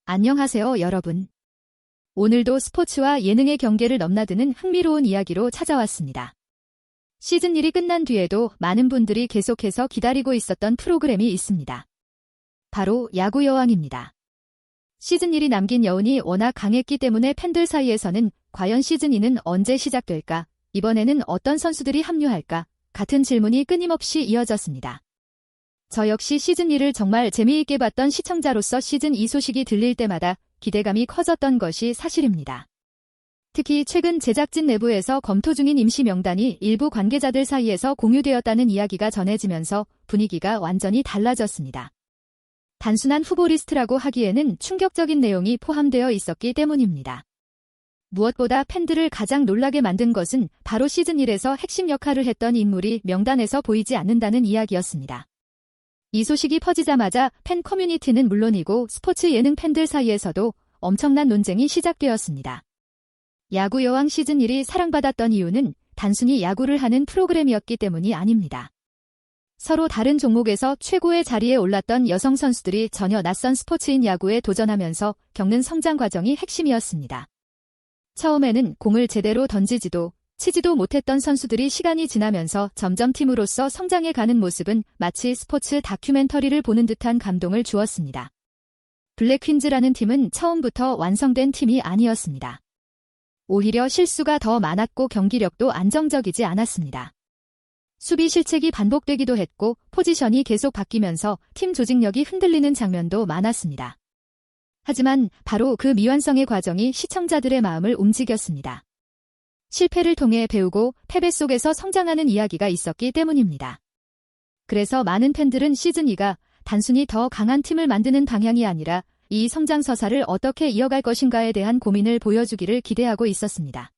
안녕하세요, 여러분. 오늘도 스포츠와 예능의 경계를 넘나드는 흥미로운 이야기로 찾아왔습니다. 시즌 1이 끝난 뒤에도 많은 분들이 계속해서 기다리고 있었던 프로그램이 있습니다. 바로 야구 여왕입니다. 시즌 1이 남긴 여운이 워낙 강했기 때문에 팬들 사이에서는 과연 시즌 2는 언제 시작될까? 이번에는 어떤 선수들이 합류할까? 같은 질문이 끊임없이 이어졌습니다. 저 역시 시즌 1을 정말 재미있게 봤던 시청자로서 시즌 2 소식이 들릴 때마다 기대감이 커졌던 것이 사실입니다. 특히 최근 제작진 내부에서 검토 중인 임시 명단이 일부 관계자들 사이에서 공유되었다는 이야기가 전해지면서 분위기가 완전히 달라졌습니다. 단순한 후보 리스트라고 하기에는 충격적인 내용이 포함되어 있었기 때문입니다. 무엇보다 팬들을 가장 놀라게 만든 것은 바로 시즌 1에서 핵심 역할을 했던 인물이 명단에서 보이지 않는다는 이야기였습니다. 이 소식이 퍼지자마자 팬 커뮤니티는 물론이고 스포츠 예능 팬들 사이에서도 엄청난 논쟁이 시작되었습니다. 야구 여왕 시즌 1이 사랑받았던 이유는 단순히 야구를 하는 프로그램이었기 때문이 아닙니다. 서로 다른 종목에서 최고의 자리에 올랐던 여성 선수들이 전혀 낯선 스포츠인 야구에 도전하면서 겪는 성장 과정이 핵심이었습니다. 처음에는 공을 제대로 던지지도 치지도 못했던 선수들이 시간이 지나면서 점점 팀으로서 성장해가는 모습은 마치 스포츠 다큐멘터리를 보는 듯한 감동을 주었습니다. 블랙퀸즈라는 팀은 처음부터 완성된 팀이 아니었습니다. 오히려 실수가 더 많았고 경기력도 안정적이지 않았습니다. 수비 실책이 반복되기도 했고 포지션이 계속 바뀌면서 팀 조직력이 흔들리는 장면도 많았습니다. 하지만 바로 그 미완성의 과정이 시청자들의 마음을 움직였습니다. 실패를 통해 배우고 패배 속에서 성장하는 이야기가 있었기 때문입니다. 그래서 많은 팬들은 시즌 2가 단순히 더 강한 팀을 만드는 방향이 아니라 이 성장 서사를 어떻게 이어갈 것인가에 대한 고민을 보여주기를 기대하고 있었습니다.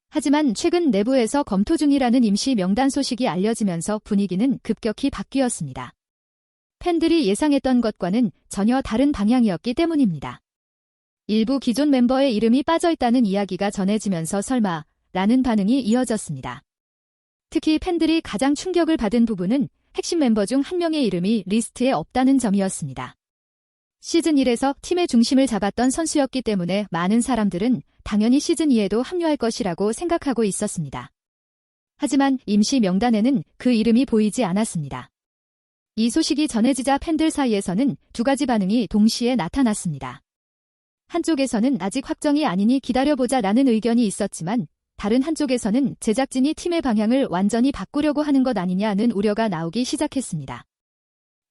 하지만 최근 내부에서 검토 중이라는 임시 명단 소식이 알려지면서 분위기는 급격히 바뀌었습니다. 팬들이 예상했던 것과는 전혀 다른 방향이었기 때문입니다. 일부 기존 멤버의 이름이 빠져있다는 이야기가 전해지면서 설마 라는 반응이 이어졌습니다. 특히 팬들이 가장 충격을 받은 부분은 핵심 멤버 중 한 명의 이름이 리스트에 없다는 점이었습니다. 시즌 1에서 팀의 중심을 잡았던 선수였기 때문에 많은 사람들은 당연히 시즌 2에도 합류할 것이라고 생각하고 있었습니다. 하지만 임시 명단에는 그 이름이 보이지 않았습니다. 이 소식이 전해지자 팬들 사이에서는 두 가지 반응이 동시에 나타났습니다. 한쪽에서는 아직 확정이 아니니 기다려보자 라는 의견이 있었지만 다른 한쪽에서는 제작진이 팀의 방향을 완전히 바꾸려고 하는 것 아니냐는 우려가 나오기 시작했습니다.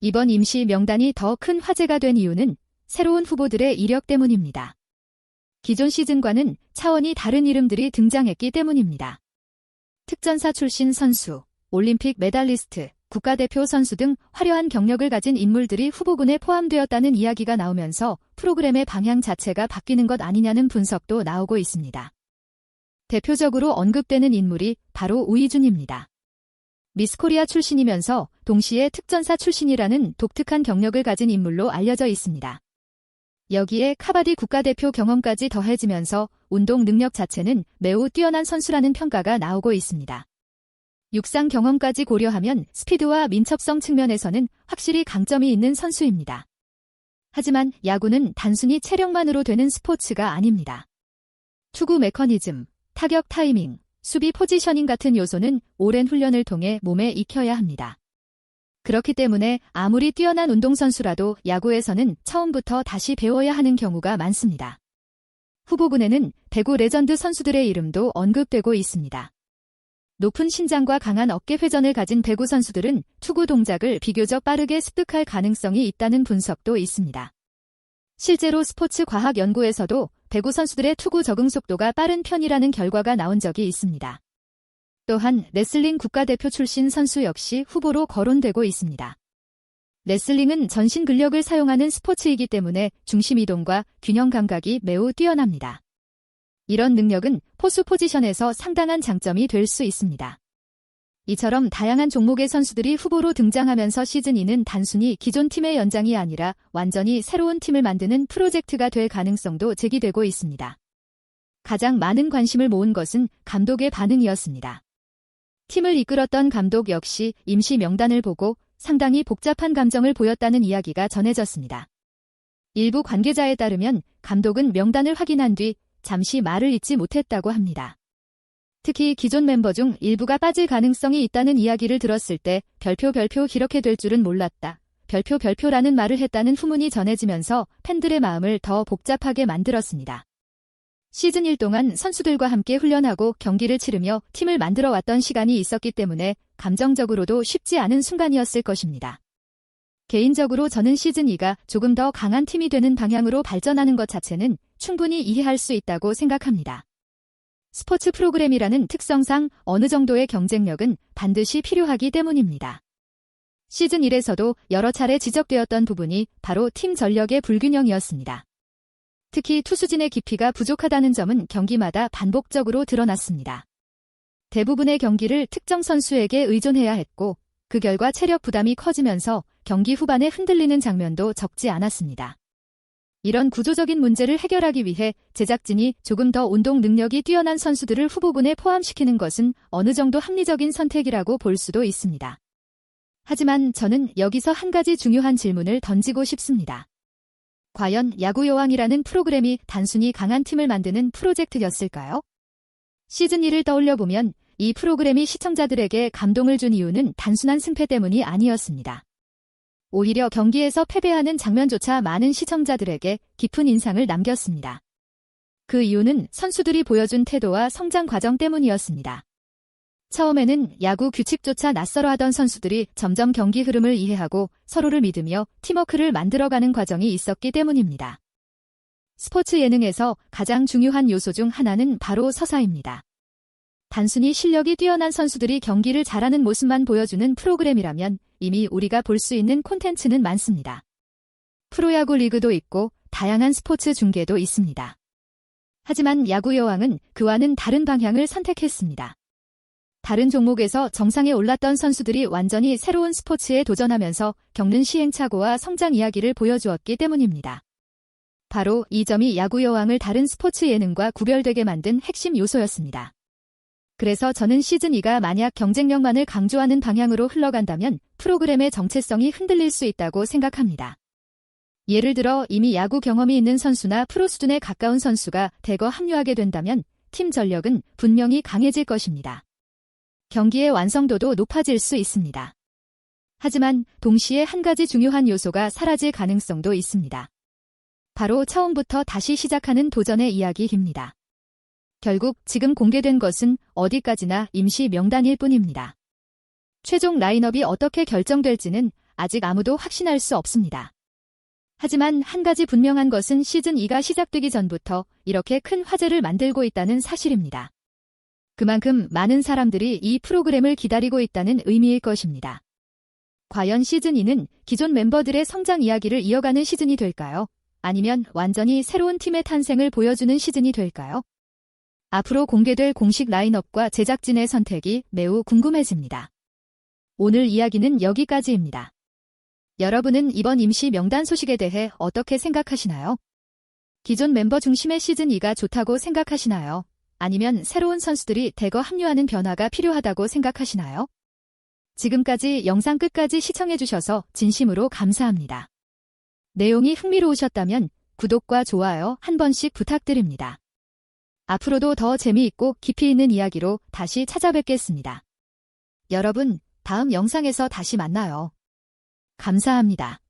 이번 임시 명단이 더 큰 화제가 된 이유는 새로운 후보들의 이력 때문입니다. 기존 시즌과는 차원이 다른 이름들이 등장했기 때문입니다. 특전사 출신 선수, 올림픽 메달리스트, 국가대표 선수 등 화려한 경력을 가진 인물들이 후보군에 포함되었다는 이야기가 나오면서 프로그램의 방향 자체가 바뀌는 것 아니냐는 분석도 나오고 있습니다. 대표적으로 언급되는 인물이 바로 우이준입니다. 미스코리아 출신이면서 동시에 특전사 출신이라는 독특한 경력을 가진 인물로 알려져 있습니다. 여기에 카바디 국가대표 경험까지 더해지면서 운동 능력 자체는 매우 뛰어난 선수라는 평가가 나오고 있습니다. 육상 경험까지 고려하면 스피드와 민첩성 측면에서는 확실히 강점이 있는 선수입니다. 하지만 야구는 단순히 체력만으로 되는 스포츠가 아닙니다. 투구 메커니즘, 타격 타이밍, 수비 포지셔닝 같은 요소는 오랜 훈련을 통해 몸에 익혀야 합니다. 그렇기 때문에 아무리 뛰어난 운동선수라도 야구에서는 처음부터 다시 배워야 하는 경우가 많습니다. 후보군에는 배구 레전드 선수들의 이름도 언급되고 있습니다. 높은 신장과 강한 어깨 회전을 가진 배구 선수들은 투구 동작을 비교적 빠르게 습득할 가능성이 있다는 분석도 있습니다. 실제로 스포츠 과학 연구에서도 배구 선수들의 투구 적응 속도가 빠른 편이라는 결과가 나온 적이 있습니다. 또한 레슬링 국가대표 출신 선수 역시 후보로 거론되고 있습니다. 레슬링은 전신 근력을 사용하는 스포츠이기 때문에 중심 이동과 균형 감각이 매우 뛰어납니다. 이런 능력은 포수 포지션에서 상당한 장점이 될 수 있습니다. 이처럼 다양한 종목의 선수들이 후보로 등장하면서 시즌 2는 단순히 기존 팀의 연장이 아니라 완전히 새로운 팀을 만드는 프로젝트가 될 가능성도 제기되고 있습니다. 가장 많은 관심을 모은 것은 감독의 반응이었습니다. 팀을 이끌었던 감독 역시 임시 명단을 보고 상당히 복잡한 감정을 보였다는 이야기가 전해졌습니다. 일부 관계자에 따르면 감독은 명단을 확인한 뒤 잠시 말을 잇지 못했다고 합니다. 특히 기존 멤버 중 일부가 빠질 가능성이 있다는 이야기를 들었을 때 별표 이렇게 될 줄은 몰랐다. 별표라는 말을 했다는 후문이 전해지면서 팬들의 마음을 더 복잡하게 만들었습니다. 시즌 1 동안 선수들과 함께 훈련하고 경기를 치르며 팀을 만들어 왔던 시간이 있었기 때문에 감정적으로도 쉽지 않은 순간이었을 것입니다. 개인적으로 저는 시즌 2가 조금 더 강한 팀이 되는 방향으로 발전하는 것 자체는 충분히 이해할 수 있다고 생각합니다. 스포츠 프로그램이라는 특성상 어느 정도의 경쟁력은 반드시 필요하기 때문입니다. 시즌 1에서도 여러 차례 지적되었던 부분이 바로 팀 전력의 불균형이었습니다. 특히 투수진의 깊이가 부족하다는 점은 경기마다 반복적으로 드러났습니다. 대부분의 경기를 특정 선수에게 의존해야 했고 그 결과 체력 부담이 커지면서 경기 후반에 흔들리는 장면도 적지 않았습니다. 이런 구조적인 문제를 해결하기 위해 제작진이 조금 더 운동 능력이 뛰어난 선수들을 후보군에 포함시키는 것은 어느 정도 합리적인 선택이라고 볼 수도 있습니다. 하지만 저는 여기서 한 가지 중요한 질문을 던지고 싶습니다. 과연 야구여왕이라는 프로그램이 단순히 강한 팀을 만드는 프로젝트였을까요? 시즌 1을 떠올려보면 이 프로그램이 시청자들에게 감동을 준 이유는 단순한 승패 때문이 아니었습니다. 오히려 경기에서 패배하는 장면조차 많은 시청자들에게 깊은 인상을 남겼습니다. 그 이유는 선수들이 보여준 태도와 성장 과정 때문이었습니다. 처음에는 야구 규칙조차 낯설어 하던 선수들이 점점 경기 흐름을 이해하고 서로를 믿으며 팀워크를 만들어가는 과정이 있었기 때문입니다. 스포츠 예능에서 가장 중요한 요소 중 하나는 바로 서사입니다. 단순히 실력이 뛰어난 선수들이 경기를 잘하는 모습만 보여주는 프로그램이라면 이미 우리가 볼 수 있는 콘텐츠는 많습니다. 프로야구 리그도 있고 다양한 스포츠 중계도 있습니다. 하지만 야구여왕은 그와는 다른 방향을 선택했습니다. 다른 종목에서 정상에 올랐던 선수들이 완전히 새로운 스포츠에 도전하면서 겪는 시행착오와 성장 이야기를 보여주었기 때문입니다. 바로 이 점이 야구여왕을 다른 스포츠 예능과 구별되게 만든 핵심 요소였습니다. 그래서 저는 시즌 2가 만약 경쟁력만을 강조하는 방향으로 흘러간다면 프로그램의 정체성이 흔들릴 수 있다고 생각합니다. 예를 들어 이미 야구 경험이 있는 선수나 프로 수준에 가까운 선수가 대거 합류하게 된다면 팀 전력은 분명히 강해질 것입니다. 경기의 완성도도 높아질 수 있습니다. 하지만 동시에 한 가지 중요한 요소가 사라질 가능성도 있습니다. 바로 처음부터 다시 시작하는 도전의 이야기입니다. 결국 지금 공개된 것은 어디까지나 임시 명단일 뿐입니다. 최종 라인업이 어떻게 결정될지는 아직 아무도 확신할 수 없습니다. 하지만 한 가지 분명한 것은 시즌 2가 시작되기 전부터 이렇게 큰 화제를 만들고 있다는 사실입니다. 그만큼 많은 사람들이 이 프로그램을 기다리고 있다는 의미일 것입니다. 과연 시즌 2는 기존 멤버들의 성장 이야기를 이어가는 시즌이 될까요? 아니면 완전히 새로운 팀의 탄생을 보여주는 시즌이 될까요? 앞으로 공개될 공식 라인업과 제작진의 선택이 매우 궁금해집니다. 오늘 이야기는 여기까지입니다. 여러분은 이번 임시 명단 소식에 대해 어떻게 생각하시나요? 기존 멤버 중심의 시즌 2가 좋다고 생각하시나요? 아니면 새로운 선수들이 대거 합류하는 변화가 필요하다고 생각하시나요? 지금까지 영상 끝까지 시청해주셔서 진심으로 감사합니다. 내용이 흥미로우셨다면 구독과 좋아요 한 번씩 부탁드립니다. 앞으로도 더 재미있고 깊이 있는 이야기로 다시 찾아뵙겠습니다. 여러분, 다음 영상에서 다시 만나요. 감사합니다.